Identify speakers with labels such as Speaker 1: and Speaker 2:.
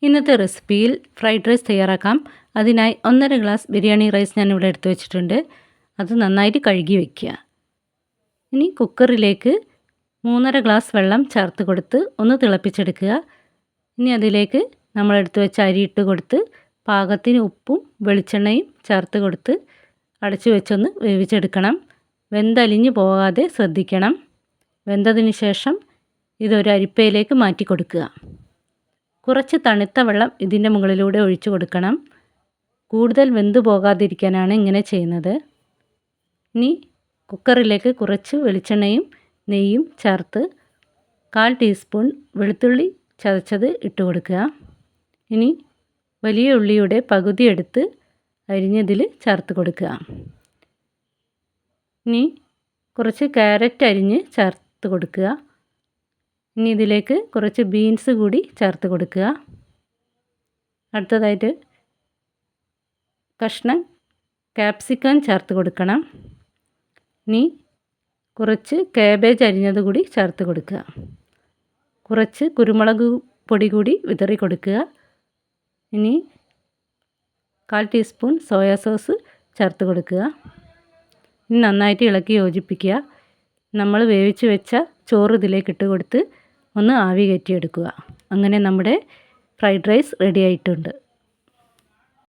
Speaker 1: ഇന്നത്തെ റെസിപ്പിയിൽ fried rice തയ്യാറാക്കാം. അതിനായി 1.5 ഗ്ലാസ് ബിരിയാണി റൈസ് ഞാനിവിടെ എടുത്ത് വെച്ചിട്ടുണ്ട്. അത് നന്നായിട്ട് കഴുകി വയ്ക്കുക. ഇനി കുക്കറിലേക്ക് 3.5 ഗ്ലാസ് വെള്ളം ചേർത്ത് കൊടുത്ത് ഒന്ന് തിളപ്പിച്ചെടുക്കുക. ഇനി അതിലേക്ക് നമ്മൾ എടുത്ത് വെച്ച അരി ഇട്ട് കൊടുത്ത് പാകത്തിന് ഉപ്പും വെളിച്ചെണ്ണയും ചേർത്ത് കൊടുത്ത് അടച്ചു വെച്ചൊന്ന് വേവിച്ചെടുക്കണം. വെന്തലിഞ്ഞ് പോകാതെ ശ്രദ്ധിക്കണം. വെന്തതിന് ശേഷം ഇതൊരു അരിപ്പയിലേക്ക് മാറ്റി കൊടുക്കുക. കുറച്ച് തണുത്ത വെള്ളം ഇതിൻ്റെ മുകളിലൂടെ ഒഴിച്ചു കൊടുക്കണം. കൂടുതൽ വെന്ത് പോകാതിരിക്കാനാണ് ഇങ്ങനെ ചെയ്യുന്നത്. ഇനി കുക്കറിലേക്ക് കുറച്ച് വെളിച്ചെണ്ണയും നെയ്യും ചേർത്ത് 1/4 ടീസ്പൂൺ വെളുത്തുള്ളി ചതച്ചത് ഇട്ട് കൊടുക്കുക. ഇനി വലിയ ഉള്ളിയുടെ പകുതി എടുത്ത് അരിഞ്ഞതിൽ ചേർത്ത് കൊടുക്കുക. ഇനി കുറച്ച് ക്യാരറ്റ് അരിഞ്ഞ് ചേർത്ത് കൊടുക്കുക. ഇനി ഇതിലേക്ക് കുറച്ച് ബീൻസ് കൂടി ചേർത്ത് കൊടുക്കുക. അടുത്തതായിട്ട് കഷ്ണം ക്യാപ്സിക്കം ചേർത്ത് കൊടുക്കണം. ഇനി കുറച്ച് കാബേജ് അരിഞ്ഞത് കൂടി ചേർത്ത് കൊടുക്കുക. കുറച്ച് കുരുമുളക് പൊടി കൂടി വിതറി കൊടുക്കുക. ഇനി 1/4 ടീസ്പൂൺ സോയാ സോസ് ചേർത്ത് കൊടുക്കുക. ഇനി നന്നായിട്ട് ഇളക്കി യോജിപ്പിക്കുക. നമ്മൾ വേവിച്ച് വെച്ച ചോറ് ഇതിലേക്ക് ഇട്ട് കൊടുത്ത് ഒന്ന് ആവി കയറ്റിയെടുക്കുക. അങ്ങനെ നമ്മുടെ ഫ്രൈഡ് റൈസ് റെഡി ആയിട്ടുണ്ട്.